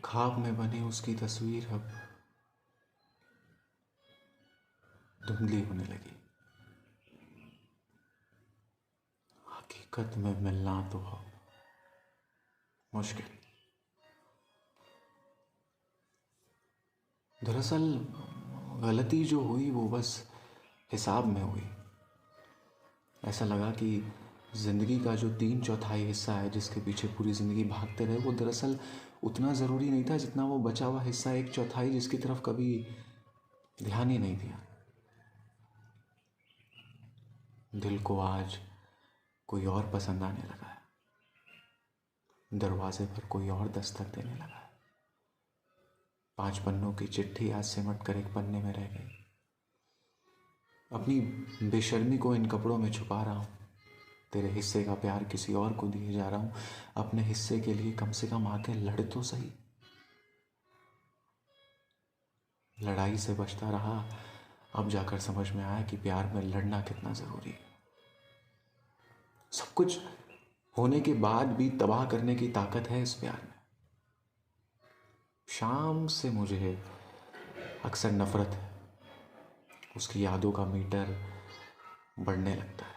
ख्वाब में बनी उसकी तस्वीर अब धुंधली होने लगी। हकीकत में मिलना तो मुश्किल। दरअसल गलती जो हुई वो बस हिसाब में हुई। ऐसा लगा कि ज़िंदगी का जो 3/4 हिस्सा है जिसके पीछे पूरी ज़िंदगी भागते रहे, वो दरअसल उतना ज़रूरी नहीं था जितना वो बचा हुआ हिस्सा 1/4 जिसकी तरफ कभी ध्यान ही नहीं दिया। दिल को आज कोई और पसंद आने लगा है, दरवाजे पर कोई और दस्तक देने लगा है। 5 पन्नों की चिट्ठी आज सिमट कर एक पन्ने में रह गई। अपनी बेशर्मी को इन कपड़ों में छुपा रहा हूँ। तेरे हिस्से का प्यार किसी और को दिए जा रहा हूँ। अपने हिस्से के लिए कम से कम आके लड़ तो सही। लड़ाई से बचता रहा, अब जाकर समझ में आया कि प्यार में लड़ना कितना ज़रूरी है। सब कुछ होने के बाद भी तबाह करने की ताकत है इस प्यार में। शाम से मुझे अक्सर नफरत है। उसकी यादों का मीटर बढ़ने लगता है।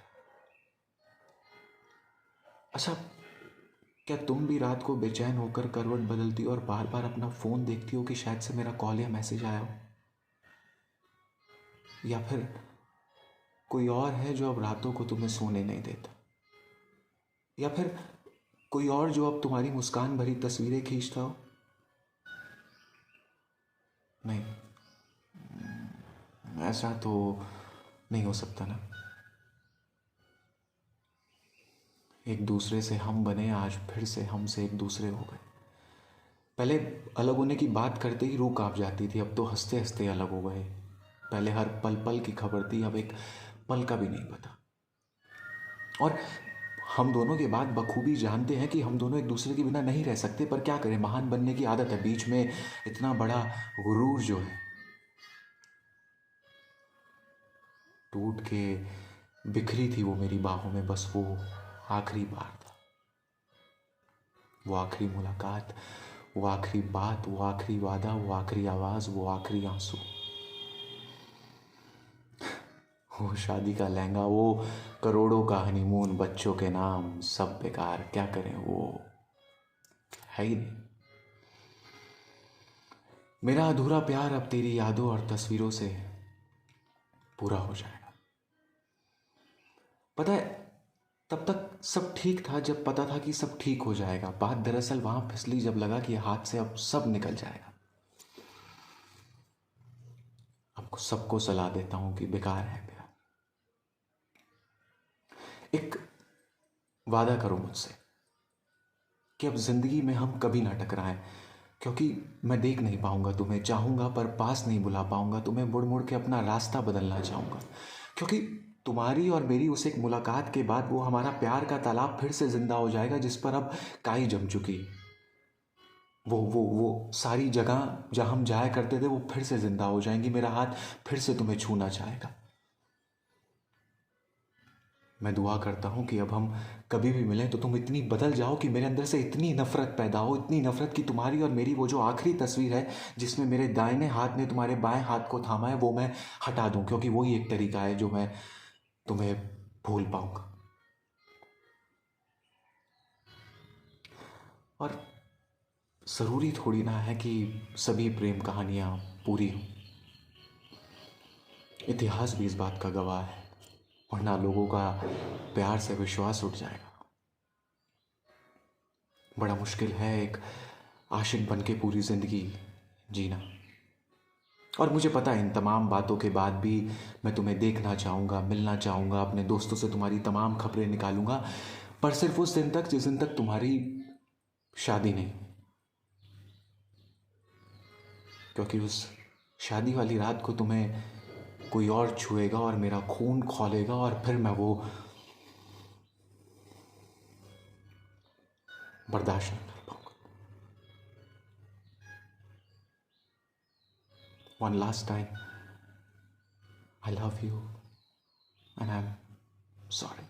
अच्छा, क्या तुम भी रात को बेचैन होकर करवट बदलती हो और बार बार अपना फ़ोन देखती हो कि शायद से मेरा कॉल या मैसेज आया हो? या फिर कोई और है जो अब रातों को तुम्हें सोने नहीं देता? या फिर कोई और जो अब तुम्हारी मुस्कान भरी तस्वीरें खींचता हो? नहीं, ऐसा तो नहीं हो सकता ना। एक दूसरे से हम बने, आज फिर से हमसे एक दूसरे हो गए। पहले अलग होने की बात करते ही रूह कांप जाती थी, अब तो हंसते हंसते अलग हो गए। पहले हर पल पल की खबर थी, अब एक पल का भी नहीं पता। और हम दोनों के बाद बखूबी जानते हैं कि हम दोनों एक दूसरे के बिना नहीं रह सकते, पर क्या करें, महान बनने की आदत है। बीच में इतना बड़ा गुरूर जो है, टूट के बिखरी थी वो मेरी बाहों में। बस वो आखिरी बार था, वो आखिरी मुलाकात, वो आखिरी बात, वो आखिरी वादा, वो आखिरी आवाज, वो आखिरी आंसू, वो शादी का लहंगा, वो करोड़ों का हनीमून, बच्चों के नाम, सब बेकार। क्या करें, वो है ही नहीं। मेरा अधूरा प्यार अब तेरी यादों और तस्वीरों से पूरा हो जाएगा। पता है, तब तक सब ठीक था जब पता था कि सब ठीक हो जाएगा। बात दरअसल वहां फिसली जब लगा कि हाथ से अब सब निकल जाएगा। अब सबको सलाह देता हूं कि बेकार है प्यार। एक वादा करो मुझसे कि अब जिंदगी में हम कभी ना टकराएं, क्योंकि मैं देख नहीं पाऊंगा तुम्हें। चाहूंगा पर पास नहीं बुला पाऊंगा तुम्हें। मुड़ मुड़ के अपना रास्ता बदलना चाहूंगा, क्योंकि तुम्हारी और मेरी उस एक मुलाकात के बाद वो हमारा प्यार का तालाब फिर से जिंदा हो जाएगा जिस पर अब काई जम चुकी। वो सारी जगह जहां हम जाया करते थे वो फिर से जिंदा हो जाएंगी। मेरा हाथ फिर से तुम्हें छूना चाहेगा। मैं दुआ करता हूं कि अब हम कभी भी मिलें तो तुम इतनी बदल जाओ कि मेरे अंदर से इतनी नफरत पैदा हो, इतनी नफरत कि तुम्हारी और मेरी वो जो आखिरी तस्वीर है जिसमें मेरे दाहिने हाथ ने तुम्हारे बाएं हाथ को थामा है, वो मैं हटा दूं, क्योंकि वही एक तरीका है जो मैं तुम्हें भूल पाऊंगा। और ज़रूरी थोड़ी ना है कि सभी प्रेम कहानियां पूरी हों। इतिहास भी इस बात का गवाह है, वरना लोगों का प्यार से विश्वास उठ जाएगा। बड़ा मुश्किल है एक आशिक बन के पूरी ज़िंदगी जीना। और मुझे पता है इन तमाम बातों के बाद भी मैं तुम्हें देखना चाहूँगा, मिलना चाहूँगा, अपने दोस्तों से तुम्हारी तमाम खबरें निकालूंगा, पर सिर्फ उस दिन तक जिस दिन तक तुम्हारी शादी नहीं। क्योंकि उस शादी वाली रात को तुम्हें कोई और छुएगा और मेरा खून खौलेगा और फिर मैं वो बर्दाश्त नहीं कर पाऊंगा। One last time, I love you and I'm sorry.